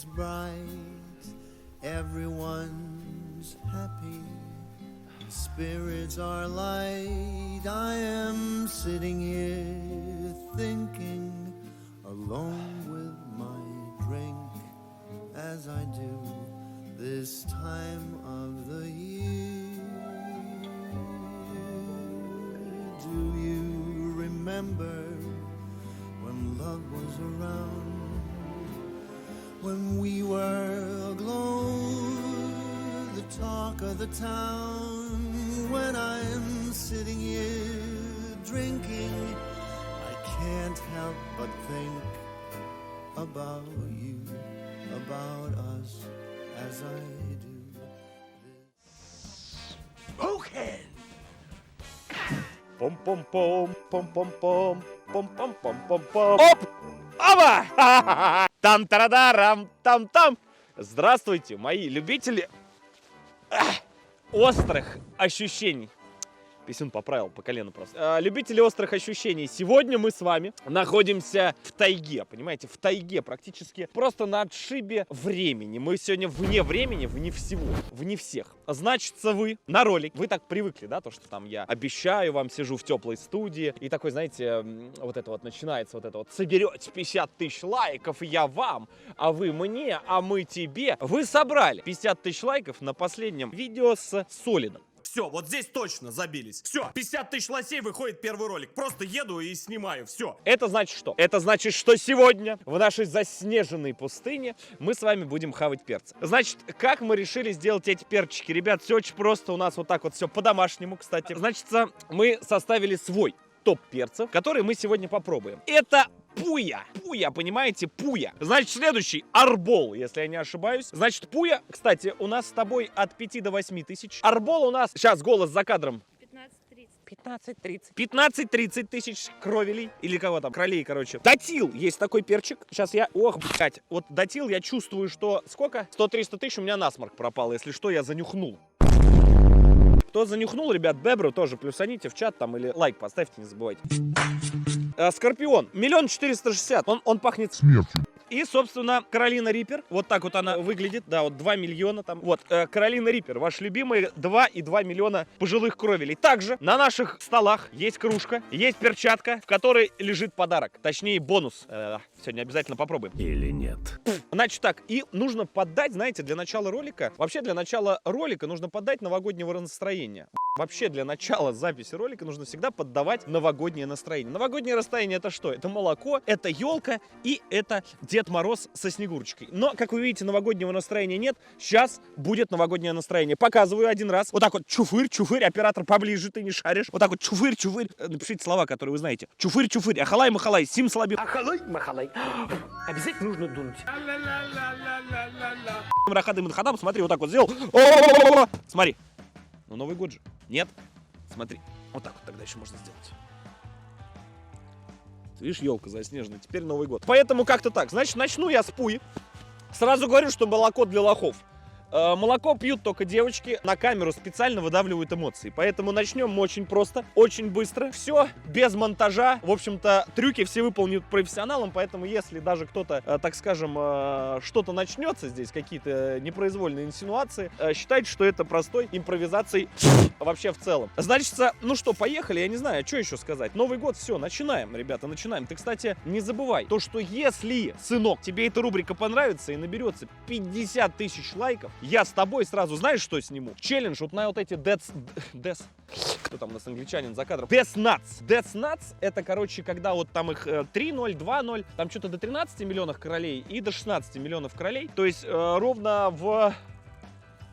sun's bright, everyone's happy, spirits are light. I am sitting here thinking, alone with my drink, as I do this time of the year. Do you remember when love was around, when we were aglow, the talk of the town, when I'm sitting here drinking, I can't help but think about you, about us, as I do. Spoken! Пом-пом-пом, пом-пом-пом, пом-пом-пом-пом-пом. Оп! Оба! Там-тарадарам, там-там. Здравствуйте, мои любители острых ощущений. Писюн поправил по колену просто. Любители острых ощущений. Сегодня мы с вами находимся в тайге, понимаете? В тайге практически просто на отшибе времени. Мы сегодня вне времени, вне всего, вне всех. Значится, вы на ролик. Вы так привыкли, да, то, что там я обещаю вам, сижу в теплой студии. И такой, знаете, вот это вот начинается, вот это вот. Соберете 50 тысяч лайков, и я вам, а вы мне, а мы тебе. Вы собрали 50 тысяч лайков на последнем видео с Солидом. Все, вот здесь точно забились. Все, 50 тысяч лосей, выходит первый ролик. Просто еду и снимаю, все. Это значит что? Это значит, что сегодня в нашей заснеженной пустыне мы с вами будем хавать перцы. Значит, как мы решили сделать эти перчики? Ребят, все очень просто. У нас вот так вот все по-домашнему, кстати. Значит, мы составили свой топ перцев, который мы сегодня попробуем. Это пуя. Пуя, понимаете? Пуя. Значит, следующий арбол, если я не ошибаюсь. Значит, пуя, кстати, у нас с тобой от 5 до 8 тысяч. Арбол у нас, сейчас голос за кадром. 15-30 тысяч кровелей. Или кого там, кролей, короче. Датил, есть такой перчик. Сейчас я, ох, блядь. Вот датил, я чувствую, что сколько? 100-300 тысяч у меня насморк пропал. Если что, я занюхнул. Кто занюхнул, ребят, бебру тоже плюсаните в чат там или лайк поставьте, не забывайте. Скорпион, 1 460 000. Он пахнет смертью. И, собственно, Каролина Риппер. Вот так вот она выглядит. Да, вот 2 миллиона там. Вот, Каролина Риппер. Ваши любимые 2,2 миллиона пожилых кровелей. Также на наших столах есть кружка, есть перчатка, в которой лежит подарок. Точнее, бонус. Сегодня обязательно попробуем. Или нет. Значит так, и нужно поддать, знаете, для начала ролика, вообще для начала ролика нужно поддать новогоднего настроения. Вообще для начала записи ролика нужно всегда поддавать новогоднее настроение. Новогоднее настроение это что? Это молоко, это елка и это Дед Мороз со Снегурочкой. Но, как вы видите, новогоднего настроения нет. Сейчас будет новогоднее настроение. Показываю один раз. Вот так вот чуфырь, чуфырь, оператор поближе, ты не шаришь. Вот так вот чуфырь, чуфырь. Напишите слова, которые вы знаете. Чуфырь, чуфырь, ахалай, махалай, сим слаби. Ахалай, махалай. Обязательно нужно дунуть. Рахады мадхадам, смотри, вот так вот сделал. Смотри. Ну, Новый год же. Нет? Смотри. Вот так вот тогда еще можно сделать. Видишь, елка заснеженная. Теперь Новый год. Поэтому как-то так. Значит, начну я с пуи. Сразу говорю, что молоко для лохов. Молоко пьют только девочки, на камеру специально выдавливают эмоции. Поэтому начнем мы очень просто, очень быстро. Все без монтажа. В общем-то, трюки все выполнят профессионалом. Поэтому, если даже кто-то, так скажем, что-то начнется здесь, какие-то непроизвольные инсинуации, считайте, что это простой импровизацией вообще в целом. Значит, ну что, поехали. Я не знаю, что еще сказать. Новый год, все, начинаем, ребята, начинаем. Ты, кстати, не забывай, то, что если, сынок, тебе эта рубрика понравится и наберется 50 тысяч лайков, я с тобой сразу, знаешь, что сниму? Челлендж вот на вот эти кто там у нас англичанин за кадром? Death Nuts. Death Nuts это, короче, когда вот там их 3-0, 2-0, там что-то до 13 миллионов королей и до 16 миллионов королей. То есть ровно в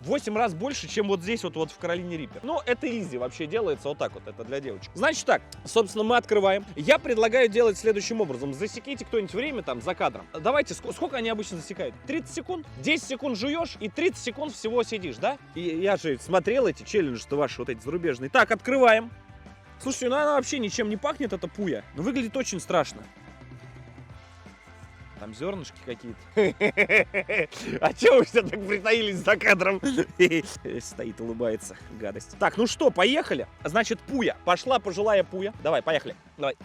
8 раз больше, чем вот здесь вот в Каролине Риппер. Ну, это изи вообще делается вот так вот, это для девочек. Значит так, собственно, мы открываем. Я предлагаю делать следующим образом. Засеките кто-нибудь время там за кадром. Давайте, сколько они обычно засекают? 30 секунд? 10 секунд жуешь и 30 секунд всего сидишь, да? И я же смотрел эти челленджи-то ваши вот эти зарубежные. Так, открываем. Слушайте, ну она вообще ничем не пахнет, эта пуя. Но выглядит очень страшно. Там зернышки какие-то. А че вы все так притаились за кадром? Стоит, улыбается, гадость. Так, ну что, поехали? Значит, пуя. Пошла пожилая пуя. Давай, поехали. Давай.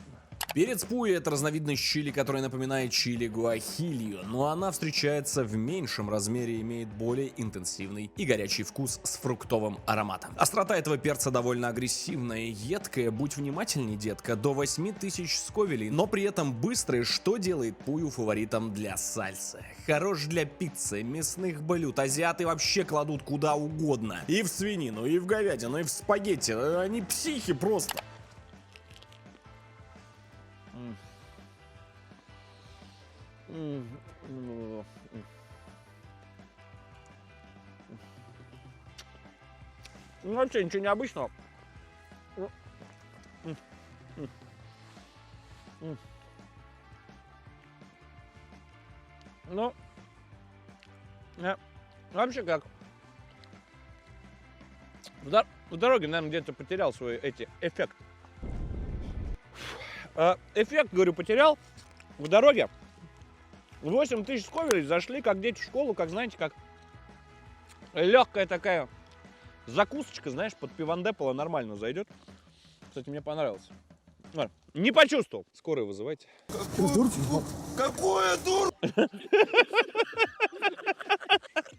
Перец пуи — это разновидность чили, которая напоминает чили гуахилью, но она встречается в меньшем размере и имеет более интенсивный и горячий вкус с фруктовым ароматом. Острота этого перца довольно агрессивная и едкая, будь внимательней, детка, до 8000 сковелей, но при этом быстрая, что делает пую фаворитом для сальсы. Хорош для пиццы, мясных блюд, азиаты вообще кладут куда угодно. И в свинину, и в говядину, и в спагетти, они психи просто. Ну, вообще ничего необычного. Ну, вообще как? В дороге, наверное, где-то потерял свой эффект. Эффект, говорю, потерял в дороге. 8000 сковелей, зашли как дети в школу, как, знаете, как легкая такая закусочка, знаешь, под пивандепола нормально зайдет. Кстати, мне понравилось. Не почувствовал. Скорую вызывайте. Какое дур...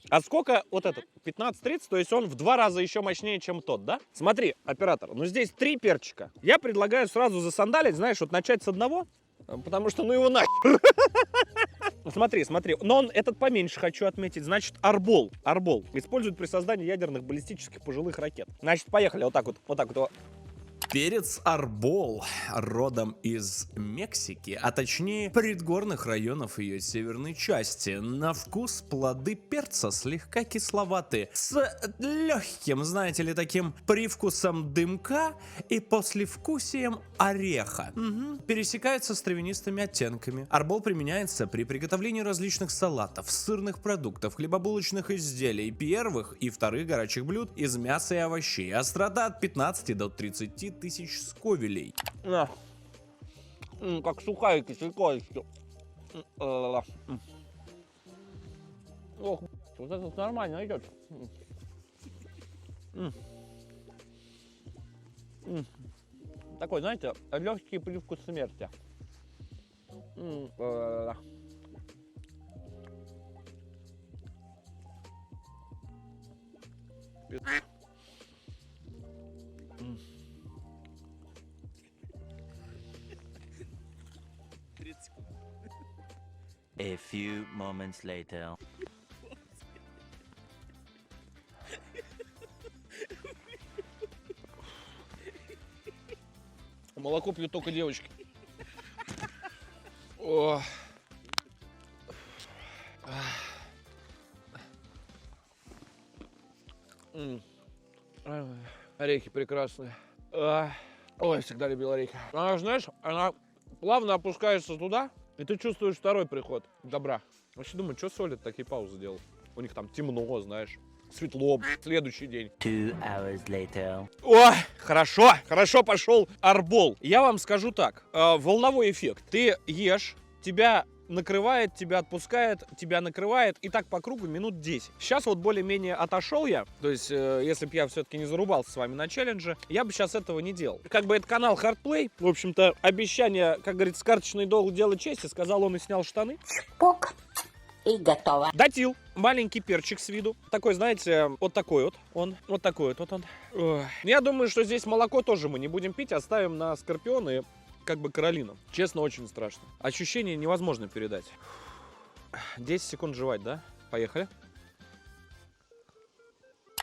А сколько вот этот? 15-30, то есть он в 2 раза еще мощнее, чем тот, да? Смотри, оператор, ну здесь 3 перчика. Я предлагаю сразу засандалить, знаешь, вот начать с одного, потому что ну его нахер. Смотри, но он этот поменьше хочу отметить. Значит, арбол используют при создании ядерных баллистических пожилых ракет. Значит, поехали, вот так вот. Перец арбол родом из Мексики, а точнее предгорных районов ее северной части. На вкус плоды перца слегка кисловатые, с легким, знаете ли, таким привкусом дымка и послевкусием ореха. Пересекаются с травянистыми оттенками. Арбол применяется при приготовлении различных салатов, сырных продуктов, хлебобулочных изделий, первых и вторых горячих блюд из мяса и овощей. Острота от 15 до 30 тысяч сковелей. Как сухарики с икорочкой. Ох, вот это нормально идет. Такой, знаете, легкий привкус смерти. A few moments later. Молоко пьют только девочки. О. Орехи прекрасные. Ой, всегда любил орехи. Она, знаешь, она плавно опускается туда, и ты чувствуешь второй приход добра. Вообще думаю, что солит такие паузы делал? У них там темно, знаешь, светло, следующий день. 2 hours later. Ой, хорошо пошел арбол. Я вам скажу так, волновой эффект. Ты ешь, тебя накрывает, тебя отпускает, тебя накрывает, и так по кругу минут 10. Сейчас вот более-менее отошел я, то есть, если бы я все-таки не зарубался с вами на челлендже, я бы сейчас этого не делал. Как бы это канал Hardplay, в общем-то, обещание, как говорится, карточный долг делать честь, и сказал он и снял штаны. Пок. И готово. Датил. Маленький перчик с виду. Такой, знаете, вот такой вот он. Вот такой вот он. Ой. Я думаю, что здесь молоко тоже мы не будем пить, оставим на Скорпиона и как бы Каролину. Честно, очень страшно. Ощущение невозможно передать. 10 секунд жевать, да? Поехали.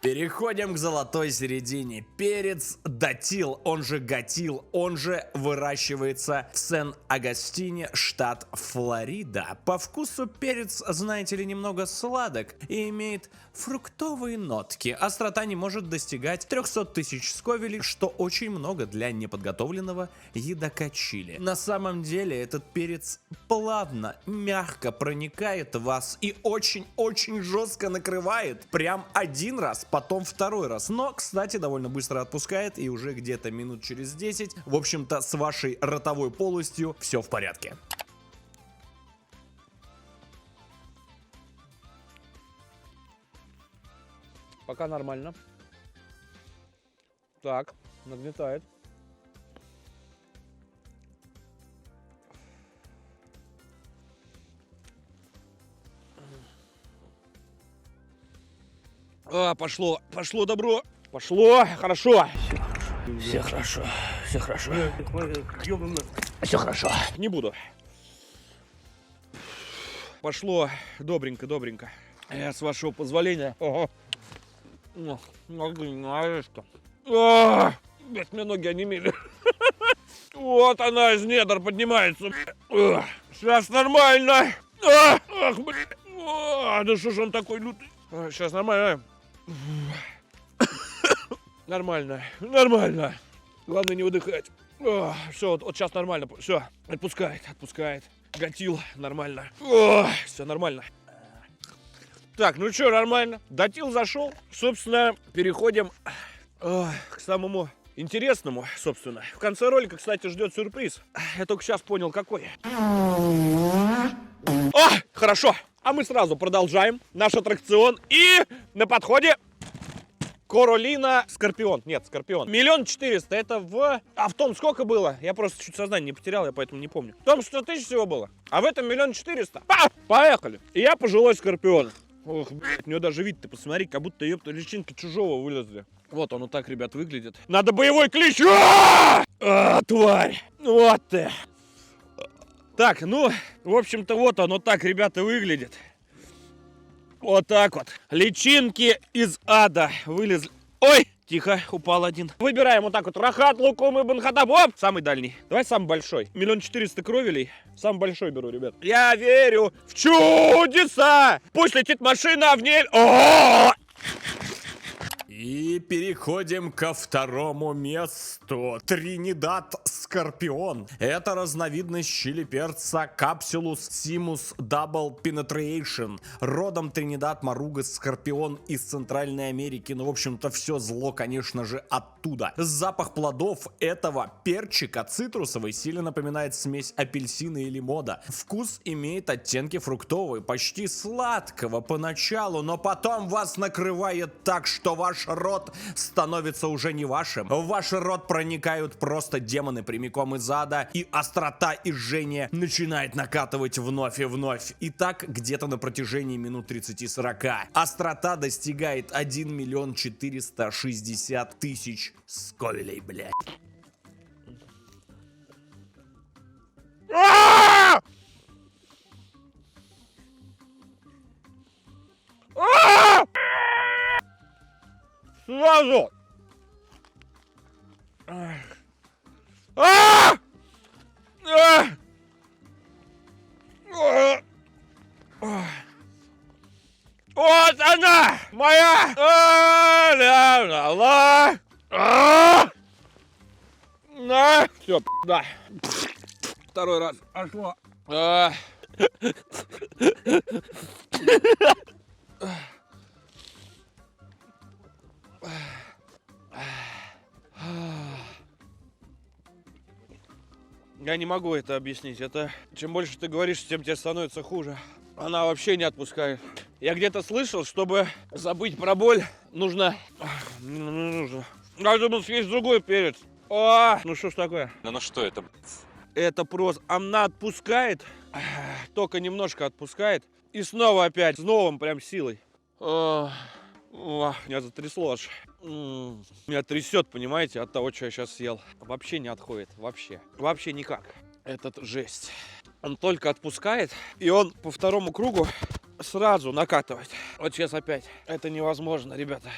Переходим к золотой середине. Перец датил, он же гатил, он же выращивается в Сен-Агастине, штат Флорида. По вкусу перец, знаете ли, немного сладок и имеет фруктовые нотки. Острота не может достигать 300 тысяч сковелей, что очень много для неподготовленного едока чили. На самом деле этот перец плавно, мягко проникает в вас и очень-очень жестко накрывает. Прям один раз, потом второй раз. Но, кстати, довольно быстро отпускает, и уже где-то минут через 10, в общем-то, с вашей ротовой полостью все в порядке. Пока нормально. Так, нагнетает. Пошло добро. Пошло, хорошо. Все хорошо, все хорошо. Все хорошо. Не буду. Пошло добренько. Я, с вашего позволения. Ага. Что? Блять, мне ноги онемели. Вот она из недр поднимается. Сейчас нормально. Ах, блядь. Да что ж он такой лютый? Сейчас нормально. Нормально. Главное не выдыхать. Все, вот сейчас нормально. Все, отпускает. Гатил, нормально. Все нормально. Так, ну что, нормально. Датил зашел. Собственно, переходим к самому интересному, собственно. В конце ролика, кстати, ждет сюрприз. Я только сейчас понял, какой. Хорошо. А мы сразу продолжаем наш аттракцион. И на подходе Королина Скорпион. Нет, Скорпион. 1 400 000. Это в... А в том сколько было? Я просто чуть сознание не потерял, я поэтому не помню. В том 100 000 всего было. А в этом 1 400 000. Поехали. И я пожилой Скорпион. Ох, блядь, у него даже вид, ты посмотри, как будто, ёпта, личинки чужого вылезли. Вот он вот так, ребят, выглядит. Надо боевой клич! Тварь! Вот ты! Так, ну, в общем-то, вот оно так, ребята, выглядит. Вот так вот. Личинки из ада вылезли. Ой! Тихо, упал один. Выбираем вот так вот. Рахат, Лукум и Бенхадаб. Оп! Самый дальний. Давай самый большой. 1 400 000 кровелей. Самый большой беру, ребят. Я верю в чудеса! Пусть летит машина, а в ней... О! И переходим ко второму месту. Тринидад Скорпион. Это разновидность чили-перца Capsulus simus double penetration. Родом Тринидад Маругас Скорпион из Центральной Америки. Ну, в общем-то, все зло, конечно же, оттуда. Запах плодов этого перчика цитрусовый сильно напоминает смесь апельсина и лимона. Вкус имеет оттенки фруктовые, почти сладкого поначалу, но потом вас накрывает так, что ваш рот становится уже не вашим. В ваш рот проникают просто демоны прямиком из ада, и острота и жжение начинает накатывать вновь и вновь. И так где-то на протяжении минут 30-40. Острота достигает 1 460 000 сковелей, блядь. Сразу! Вот она! Моя! Все, да. Второй раз. Пошло. Я не могу это объяснить. Это чем больше ты говоришь, тем тебе становится хуже. Она вообще не отпускает. Я где-то слышал, чтобы забыть про боль, нужно... Я думал, съесть другой перец. Ну что ж такое? Ну что это? Это просто... Она отпускает, только немножко отпускает. И снова опять, с новым прям силой. Меня затрясло аж. Меня трясет, понимаете, от того, что я сейчас съел. Вообще не отходит, вообще. Вообще никак. Этот жесть. Он только отпускает, и он по второму кругу сразу накатывает. Вот сейчас опять. Это невозможно, ребята.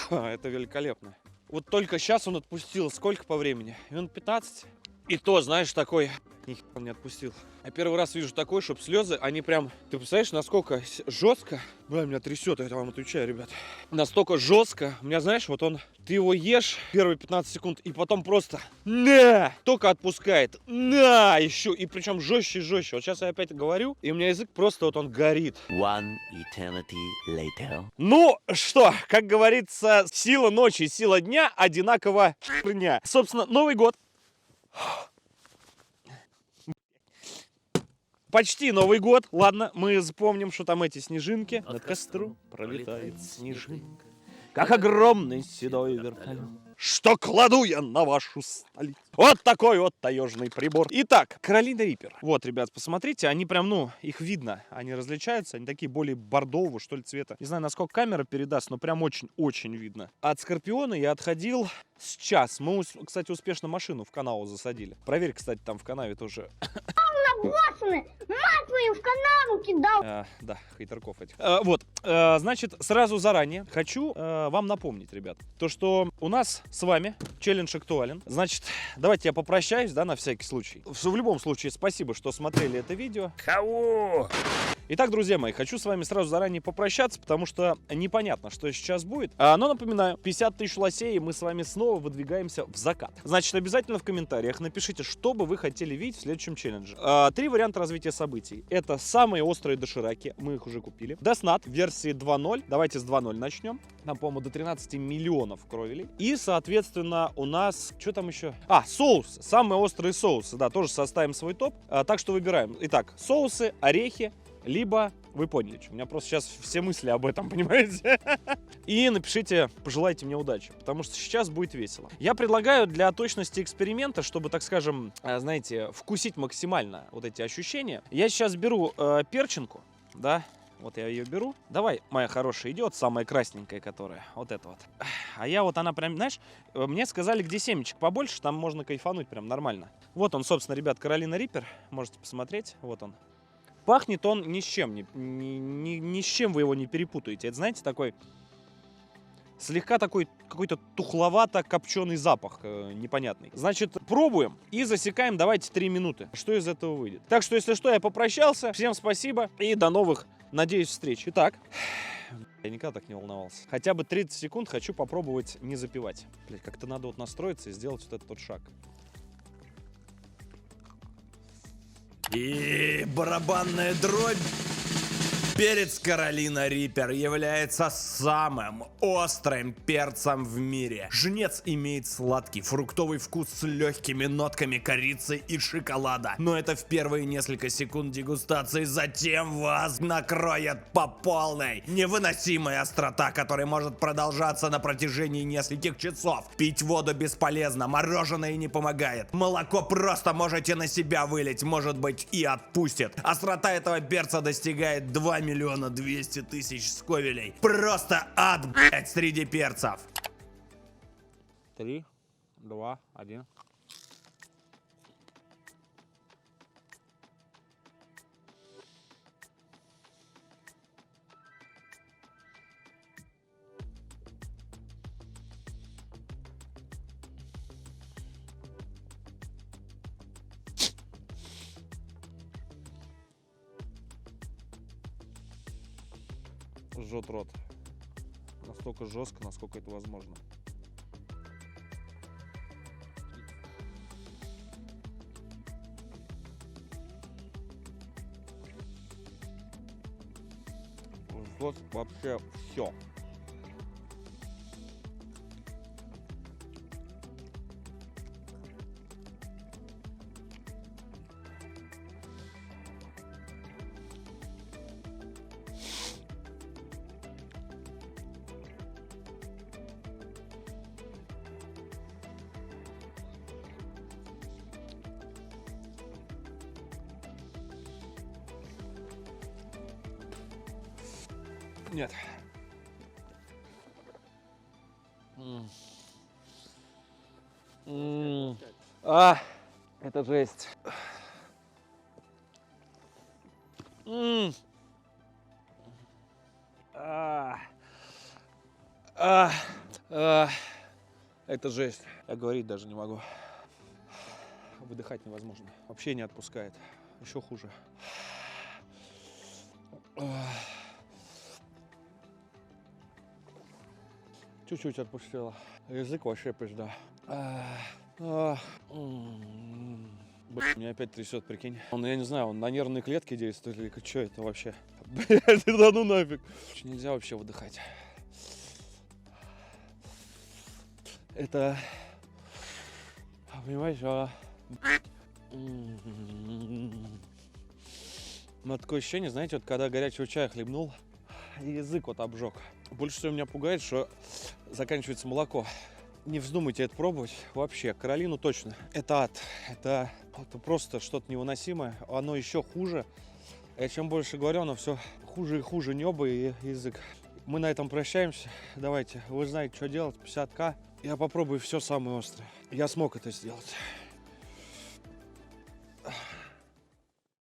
Это великолепно. Вот только сейчас он отпустил. Сколько по времени? Минут 15. И то, знаешь, такой... Нихера он не отпустил. Я первый раз вижу такой, чтобы слезы, они прям... Ты представляешь, насколько жестко? Бля, меня трясет, я вам отвечаю, ребят. Настолько жестко. У меня, знаешь, вот он... Ты его ешь первые 15 секунд, и потом просто... На! Только отпускает. На! Еще. И причем жестче и жестче. Вот сейчас я опять говорю, и у меня язык просто вот он горит. One eternity later. Ну что, как говорится, сила ночи и сила дня одинаково херня. Собственно, Новый год. Почти Новый год. Ладно, мы запомним, что там эти снежинки. Над костром пролетает снежинка, как огромный седой вертолет. что кладу я на вашу столицу. Вот такой вот таежный прибор. Итак, Каролина Риппер. Вот, ребят, посмотрите, они прям, ну, их видно. Они различаются, они такие более бордового, что ли, цвета. Не знаю, насколько камера передаст, но прям очень-очень видно. От Скорпиона я отходил с час. Мы, кстати, успешно машину в канаву засадили. Проверь, кстати, там в канаве тоже. Набросаны! Мать твою, в канаву кидал! Да, хейтерков этих. Вот, значит, сразу заранее хочу вам напомнить, ребят, то, что у нас с вами челлендж актуален. Значит, давайте я попрощаюсь, да, на всякий случай. В любом случае, спасибо, что смотрели это видео. Кого? Итак, друзья мои, хочу с вами сразу заранее попрощаться, потому что непонятно, что сейчас будет. Но напоминаю, 50 тысяч лосей, и мы с вами снова выдвигаемся в закат. Значит, обязательно в комментариях напишите, что бы вы хотели видеть в следующем челлендже. 3 варианта развития событий. Это самые острые дошираки, мы их уже купили. Деснат версии 2.0, давайте с 2.0 начнем. Там, по-моему, до 13 миллионов кровелей. И, соответственно, у нас, что там еще? Соусы, самые острые соусы, да, тоже составим свой топ. Так что выбираем. Итак, соусы, орехи, либо, вы поняли, что у меня просто сейчас все мысли об этом, понимаете? И напишите, пожелайте мне удачи, потому что сейчас будет весело. Я предлагаю для точности эксперимента, чтобы, так скажем, знаете, вкусить максимально вот эти ощущения, я сейчас беру перчинку, да, вот я ее беру. Давай, моя хорошая, идет, самая красненькая, которая, вот эта вот. А я вот, она прям, знаешь, мне сказали, где семечек побольше, там можно кайфануть прям нормально. Вот он, собственно, ребят, Каролина Риппер, можете посмотреть, вот он. Пахнет он ни с чем, ни с чем вы его не перепутаете. Это, знаете, такой, слегка такой какой-то тухловато-копченый запах непонятный. Значит, пробуем и засекаем, давайте 3 минуты. Что из этого выйдет? Так что, если что, я попрощался. Всем спасибо и до новых, надеюсь, встреч. Итак, я никогда так не волновался. Хотя бы 30 секунд хочу попробовать не запивать. Блять, как-то надо вот настроиться и сделать вот этот тот шаг. И барабанная дробь. Перец Каролина Риппер является самым острым перцем в мире. Жнец имеет сладкий фруктовый вкус с легкими нотками корицы и шоколада. Но это в первые несколько секунд дегустации, затем вас накроет по полной. Невыносимая острота, которая может продолжаться на протяжении нескольких часов. Пить воду бесполезно, мороженое не помогает. Молоко просто можете на себя вылить, может быть и отпустит. Острота этого перца достигает 2 миллиона 200 тысяч сковелей. Просто ад, блять, среди перцев. 3, 2, 1. Жжет рот. Настолько жестко, насколько это возможно. Жжет вообще все. Нет. Это жесть. Это жесть. Я говорить даже не могу. Выдыхать невозможно. Вообще не отпускает. Еще хуже. Чуть-чуть отпустила. Язык вообще пизда. Блин, меня опять трясет, прикинь. Он, я не знаю, он на нервные клетки действует или что это вообще? Блядь, да ну нафиг. Нельзя вообще выдыхать. Это... Понимаешь, ну, такое ощущение, знаете, вот когда горячего чая хлебнул, язык вот обжег. Больше всего меня пугает, что заканчивается молоко. Не вздумайте это пробовать вообще. Каролину точно. Это ад. Это просто что-то невыносимое. Оно еще хуже. Я чем больше говорю, оно все хуже и хуже. Небо и язык. Мы на этом прощаемся. Давайте, вы знаете, что делать. 50к. Я попробую все самое острое. Я смог это сделать.